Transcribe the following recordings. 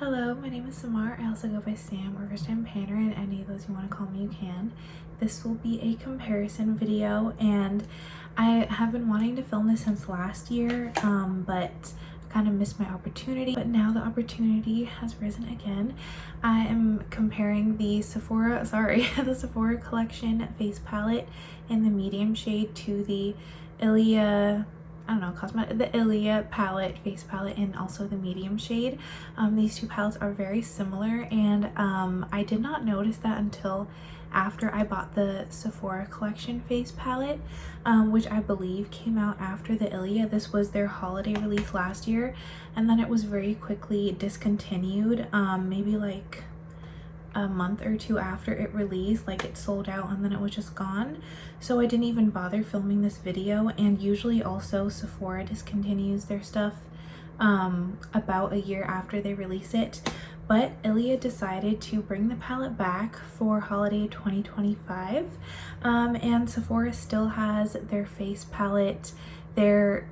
Hello, my name is Samar. I also go by Sam or First Time Painter, and any of those you want to call me, you can. This will be a comparison video, and I have been wanting to film this since last year, but kind of missed my opportunity. But now the opportunity has risen again. I am comparing the Sephora collection face palette in the medium shade to the Ilia, the Ilia palette, face palette, and also the medium shade. These two palettes are very similar, and I did not notice that until after I bought the Sephora collection face palette, which I believe came out after the Ilia. This was their holiday release last year, and then it was very quickly discontinued, maybe like a month or two after it released. Like, it sold out and then it was just gone, so I didn't even bother filming this video. And usually also Sephora discontinues their stuff about a year after they release it, but Ilia decided to bring the palette back for holiday 2025, and Sephora still has their face palette, their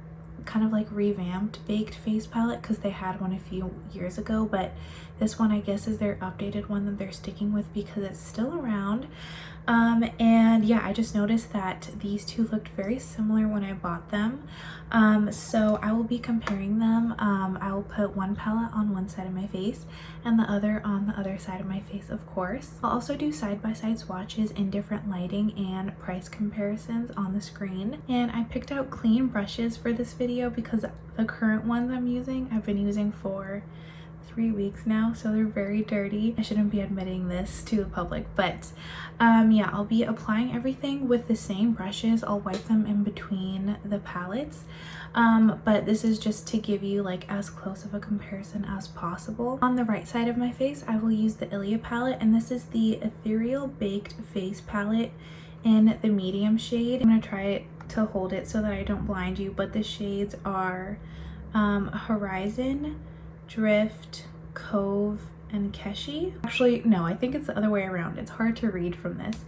kind of like revamped baked face palette, because they had one a few years ago, but this one I guess is their updated one that they're sticking with because it's still around. And yeah, I just noticed that these two looked very similar when I bought them, so I will be comparing them. I will put one palette on one side of my face and the other on the other side of my face, of course. I'll also do side-by-side swatches in different lighting and price comparisons on the screen. And I picked out clean brushes for this video because the current ones I've been using for 3 weeks now, so they're very dirty. I shouldn't be admitting this to the public, but yeah, I'll be applying everything with the same brushes. I'll wipe them in between the palettes, but this is just to give you like as close of a comparison as possible. On the right side of my face, I will use the Ilia palette, and this is the Ethereal Baked Face Palette in the medium shade. I'm gonna try to hold it so that I don't blind you, but the shades are Horizon, Drift, Cove, and Keshi. Actually, no, I think it's the other way around. It's hard to read from this,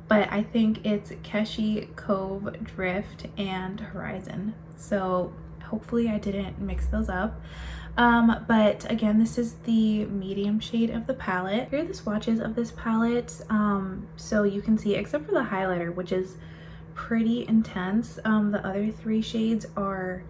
but I think it's Keshi, Cove, Drift, and Horizon. So hopefully I didn't mix those up. But again, this is the medium shade of the palette. Here are the swatches of this palette. So you can see, except for the highlighter, which is pretty intense, the other three shades are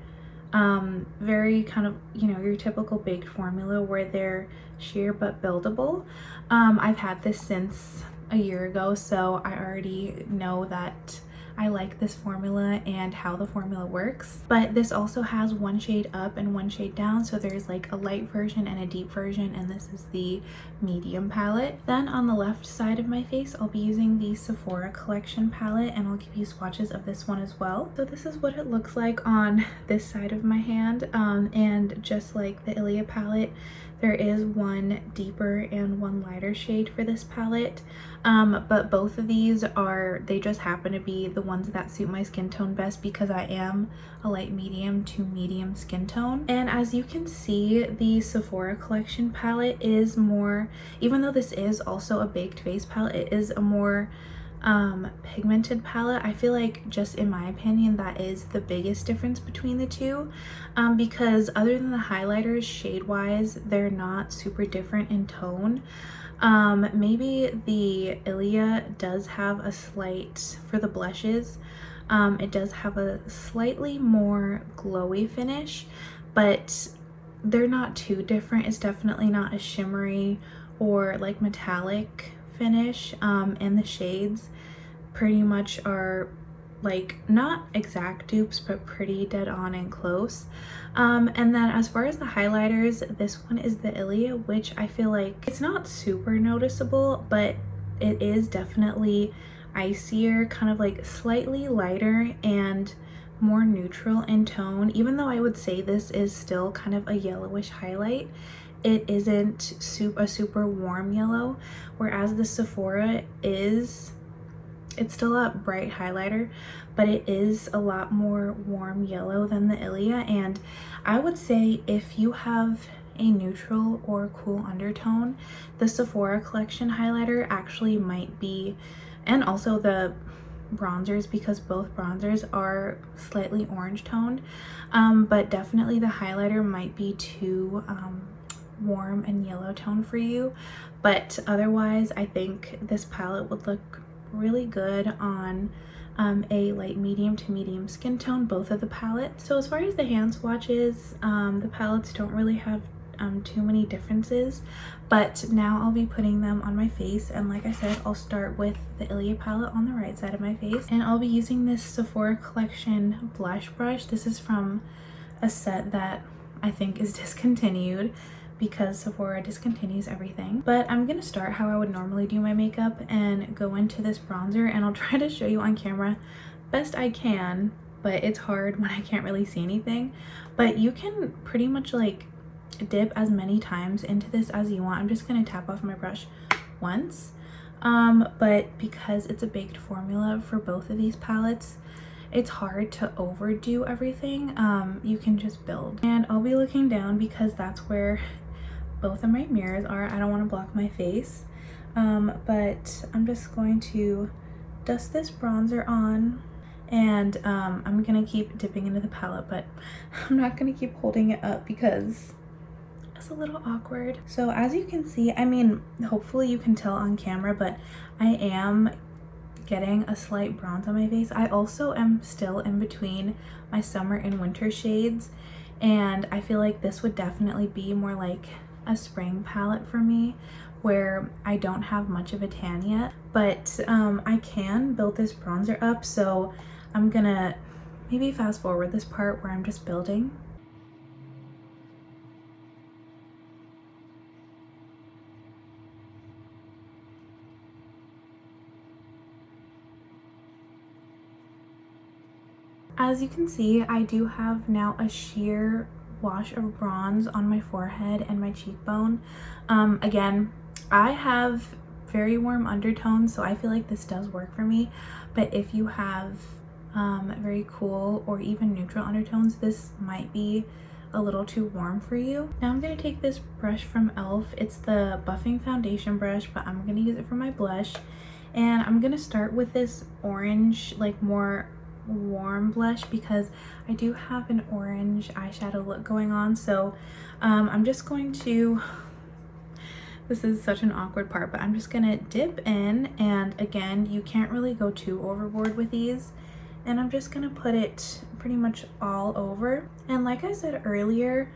very kind of, you know, your typical baked formula where they're sheer but buildable. I've had this since a year ago, so I already know that I like this formula and how the formula works. But this also has one shade up and one shade down, so there's like a light version and a deep version, and this is the medium palette. Then on the left side of my face, I'll be using the Sephora collection palette, and I'll give you swatches of this one as well. So this is what it looks like on this side of my hand, and just like the Ilia palette, there is one deeper and one lighter shade for this palette, but both of these they just happen to be the ones that suit my skin tone best because I am a light medium to medium skin tone. And as you can see, the Sephora collection palette is more, even though this is also a baked face palette, it is a more pigmented palette. I feel like, just in my opinion, that is the biggest difference between the two, because other than the highlighters, shade wise, they're not super different in tone. Maybe the Ilia does have a slight, for the blushes, it does have a slightly more glowy finish, but they're not too different. It's definitely not a shimmery or like metallic finish, and the shades pretty much are like not exact dupes but pretty dead on and close. And then as far as the highlighters, this one is the Ilia, which I feel like it's not super noticeable, but it is definitely icier, kind of like slightly lighter and more neutral in tone. Even though I would say this is still kind of a yellowish highlight, it isn't a super warm yellow, whereas the Sephora it's still a bright highlighter, but it is a lot more warm yellow than the Ilia. And I would say if you have a neutral or cool undertone, the Sephora collection highlighter actually might be, and also the bronzers, because both bronzers are slightly orange toned, but definitely the highlighter might be too warm and yellow tone for you, but otherwise I think this palette would look really good on a light medium to medium skin tone, both of the palettes. So as far as the hand swatches, the palettes don't really have too many differences, but now I'll be putting them on my face, and like I said, I'll start with the Ilia palette on the right side of my face, and I'll be using this Sephora collection blush brush. This is from a set that I think is discontinued because Sephora discontinues everything. But I'm gonna start how I would normally do my makeup and go into this bronzer, and I'll try to show you on camera best I can, but it's hard when I can't really see anything. But you can pretty much like dip as many times into this as you want. I'm just gonna tap off my brush once, but because it's a baked formula for both of these palettes, it's hard to overdo everything. You can just build, and I'll be looking down because that's where both of my mirrors are. I don't want to block my face, but I'm just going to dust this bronzer on, and I'm gonna keep dipping into the palette, but I'm not gonna keep holding it up because it's a little awkward. So as you can see, I mean, hopefully you can tell on camera, but I am getting a slight bronze on my face. I also am still in between my summer and winter shades, and I feel like this would definitely be more like a spring palette for me, where I don't have much of a tan yet, but I can build this bronzer up. So I'm gonna maybe fast forward this part where I'm just building. As you can see, I do have now a sheer wash of bronze on my forehead and my cheekbone. Again, I have very warm undertones, so I feel like this does work for me, but if you have very cool or even neutral undertones, this might be a little too warm for you. Now I'm going to take this brush from e.l.f. It's the buffing foundation brush, but I'm going to use it for my blush, and I'm going to start with this orange, like more warm blush, because I do have an orange eyeshadow look going on. So I'm just going to, this is such an awkward part, but I'm just gonna dip in, and again, you can't really go too overboard with these, and I'm just gonna put it pretty much all over. And like I said earlier,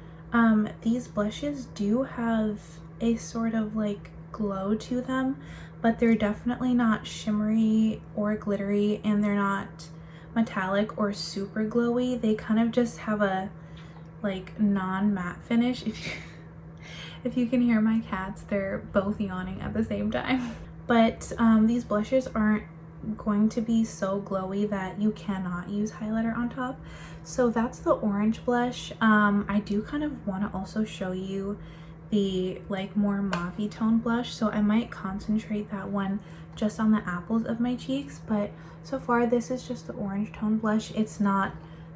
these blushes do have a sort of like glow to them, but they're definitely not shimmery or glittery, and they're not metallic or super glowy. They kind of just have a like non-matte finish. If you can hear my cats, they're both yawning at the same time. But these blushes aren't going to be so glowy that you cannot use highlighter on top. So that's the orange blush. I do kind of want to also show you the like more mauve tone blush, so I might concentrate that one just on the apples of my cheeks, but so far this is just the orange tone blush. It's not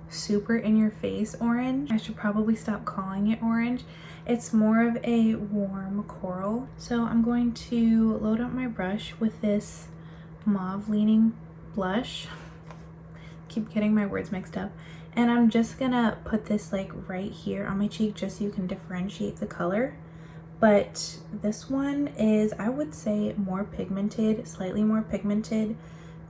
super in your face orange. I should probably stop calling it orange. It's more of a warm coral. So I'm going to load up my brush with this mauve leaning blush. Keep getting my words mixed up. And I'm just gonna put this like right here on my cheek just so you can differentiate the color. But this one is, I would say, more pigmented, slightly more pigmented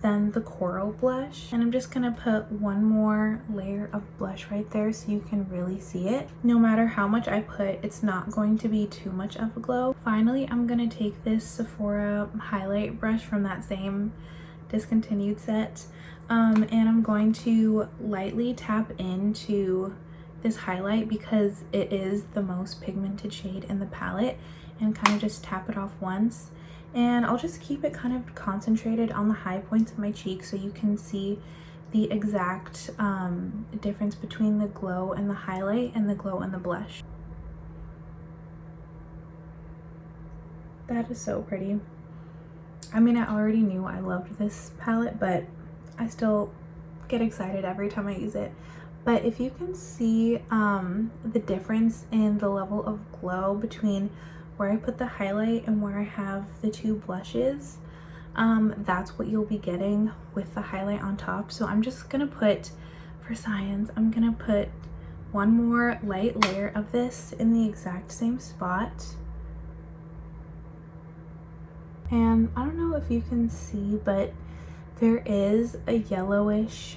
than the coral blush. And I'm just gonna put one more layer of blush right there so you can really see it. No matter how much I put, it's not going to be too much of a glow. Finally, I'm gonna take this Sephora highlight brush from that same discontinued set, and I'm going to lightly tap into this highlight because it is the most pigmented shade in the palette, and kind of just tap it off once. And I'll just keep it kind of concentrated on the high points of my cheek so you can see the exact difference between the glow and the highlight and the glow and the blush. That is so pretty. I mean, I already knew I loved this palette, but I still get excited every time I use it. But if you can see the difference in the level of glow between where I put the highlight and where I have the two blushes, that's what you'll be getting with the highlight on top. So I'm just gonna put, for science, I'm gonna put one more light layer of this in the exact same spot. And I don't know if you can see, but there is a yellowish,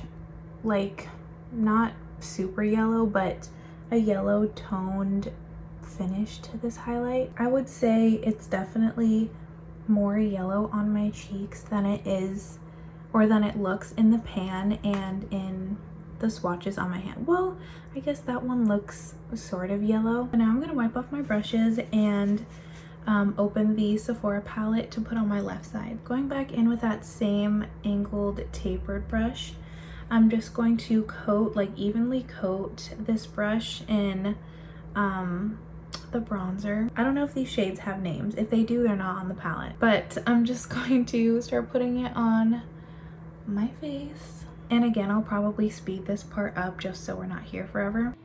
like not super yellow, but a yellow toned finish to this highlight. I would say it's definitely more yellow on my cheeks than it is, or than it looks in the pan and in the swatches on my hand. Well, I guess that one looks sort of yellow. But now I'm gonna wipe off my brushes and open the Sephora palette to put on my left side. Going back in with that same angled tapered brush, I'm just going to coat, like evenly coat this brush in the bronzer. I don't know if these shades have names. If they do, they're not on the palette. But I'm just going to start putting it on my face. And again, I'll probably speed this part up just so we're not here forever.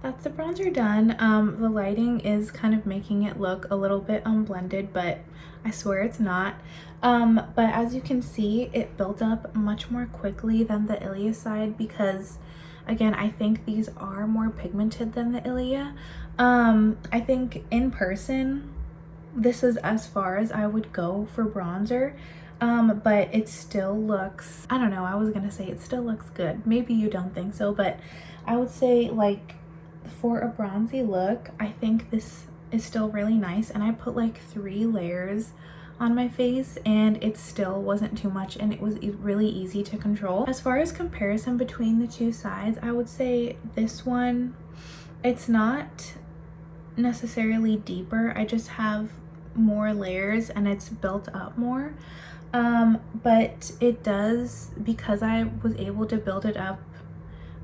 That's the bronzer done. The lighting is kind of making it look a little bit unblended, but I swear it's not. But as you can see, it built up much more quickly than the Ilia side because, again, I think these are more pigmented than the Ilia. I think in person, this is as far as I would go for bronzer. But it still looks, I don't know, I was gonna say it still looks good. Maybe you don't think so, but I would say, like, for a bronzy look, I think this is still really nice. And I put like 3 layers on my face and it still wasn't too much, and it was really easy to control. As far as comparison between the two sides, I would say this one, it's not necessarily deeper, I just have more layers and it's built up more. But it does, because I was able to build it up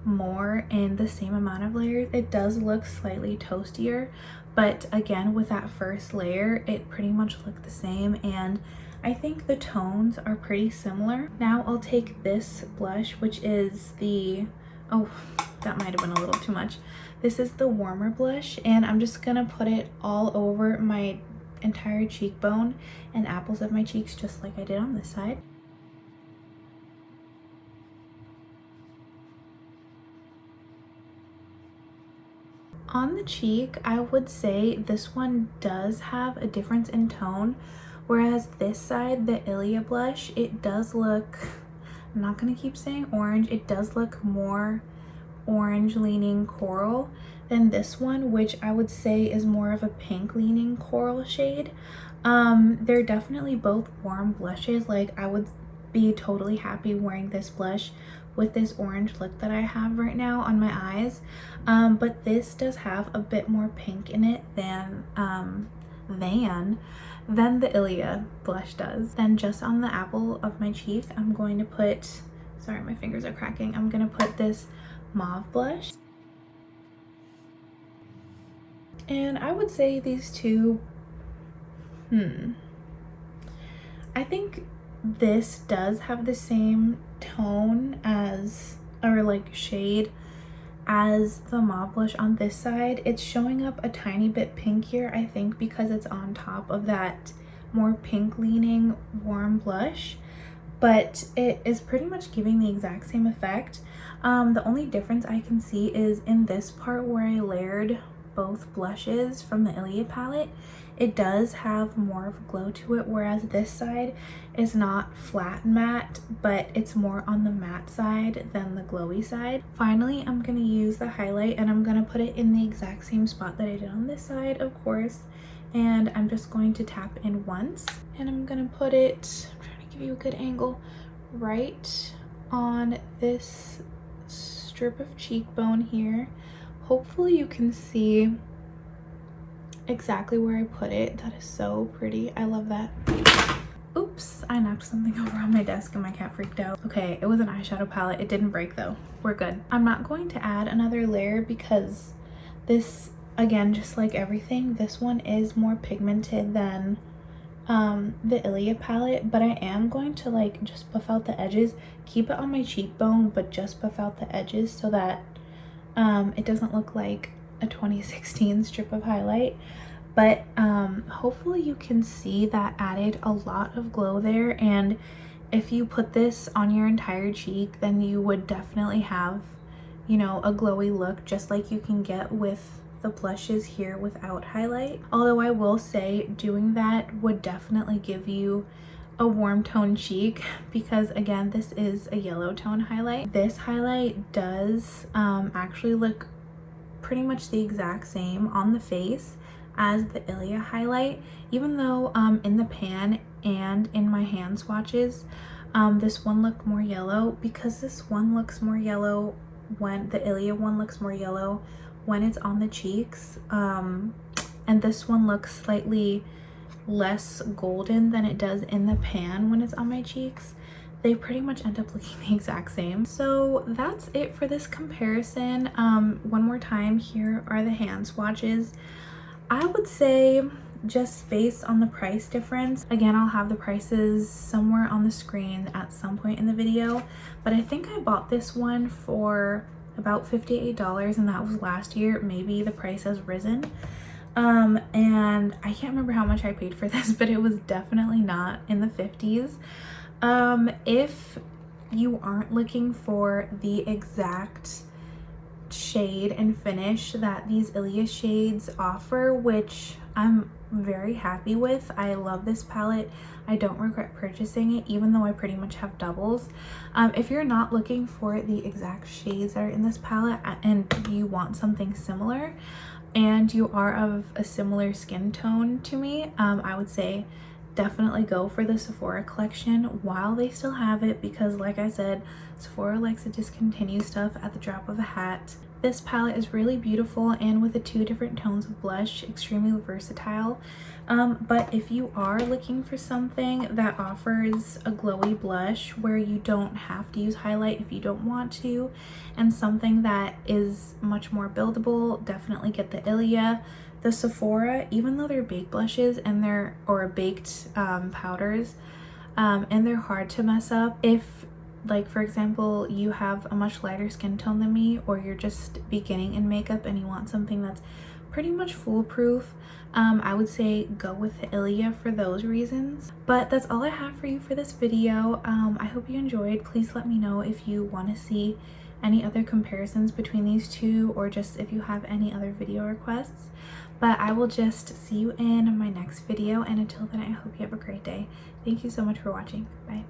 more in the same amount of layers, it does look slightly toastier. But again, with that first layer, it pretty much looked the same, and I think the tones are pretty similar. Now I'll take this blush, which is the, oh, that might have been a little too much. This is the warmer blush, and I'm just gonna put it all over my entire cheekbone and apples of my cheeks, just like I did on this side. On the cheek, I would say this one does have a difference in tone, whereas this side, the Ilia blush, it does look, I'm not gonna keep saying orange, it does look more orange leaning coral than this one, which I would say is more of a pink leaning coral shade. They're definitely both warm blushes. Like, I would be totally happy wearing this blush with this orange look that I have right now on my eyes, but this does have a bit more pink in it than the Ilia blush does. Then just on the apple of my cheek, I'm going to put, sorry, my fingers are cracking, I'm gonna put this mauve blush. And I would say these two, I think this does have the same tone as, or like shade as, the mauve blush on this side. It's showing up a tiny bit pinkier, I think, because it's on top of that more pink leaning warm blush, but it is pretty much giving the exact same effect. The only difference I can see is in this part where I layered both blushes from the Ilia palette, it does have more of a glow to it, whereas this side is not flat matte, but it's more on the matte side than the glowy side. Finally, I'm going to use the highlight, and I'm going to put it in the exact same spot that I did on this side, of course, and I'm just going to tap in once, and I'm going to put it, I'm trying to give you a good angle, right on this strip of cheekbone here. Hopefully you can see exactly where I put it. That is so pretty. I love that. Oops, I knocked something over on my desk and my cat freaked out. Okay, it was an eyeshadow palette. It didn't break though. We're good. I'm not going to add another layer because this, again, just like everything, this one is more pigmented than the Ilia palette, but I am going to like just buff out the edges, keep it on my cheekbone, but just buff out the edges so that it doesn't look like a 2016 strip of highlight. but hopefully you can see that added a lot of glow there. And if you put this on your entire cheek, then you would definitely have, you know, a glowy look, just like you can get with the blushes here without highlight. Although I will say doing that would definitely give you a warm tone cheek, because again, this is a yellow tone highlight. This highlight does actually look pretty much the exact same on the face as the Ilia highlight, even though in the pan and in my hand swatches this one looked more yellow, because this one looks more yellow when the Ilia one looks more yellow when it's on the cheeks, and this one looks slightly less golden than it does in the pan when it's on my cheeks. They pretty much end up looking the exact same. So that's it for this comparison. One more time, here are the hand swatches. I would say, just based on the price difference, again, I'll have the prices somewhere on the screen at some point in the video, but I think I bought this one for about $58, and that was last year. Maybe the price has risen. And I can't remember how much I paid for this, but it was definitely not in the 50s. If you aren't looking for the exact shade and finish that these Ilia shades offer, which I'm very happy with, I love this palette, I don't regret purchasing it, even though I pretty much have doubles. If you're not looking for the exact shades that are in this palette and you want something similar, and you are of a similar skin tone to me, I would say definitely go for the Sephora collection while they still have it, because like I said, Sephora likes to discontinue stuff at the drop of a hat. This palette is really beautiful, and with the 2 different tones of blush, extremely versatile. But if you are looking for something that offers a glowy blush where you don't have to use highlight if you don't want to, and something that is much more buildable, definitely get the Ilia. The Sephora, even though they're baked blushes and or baked powders, and they're hard to mess up, if, like, for example, you have a much lighter skin tone than me, or you're just beginning in makeup and you want something that's pretty much foolproof, I would say go with the Ilia for those reasons. But that's all I have for you for this video. I hope you enjoyed. Please let me know if you want to see any other comparisons between these two, or just if you have any other video requests. But I will just see you in my next video, and until then, I hope you have a great day. Thank you so much for watching. Bye.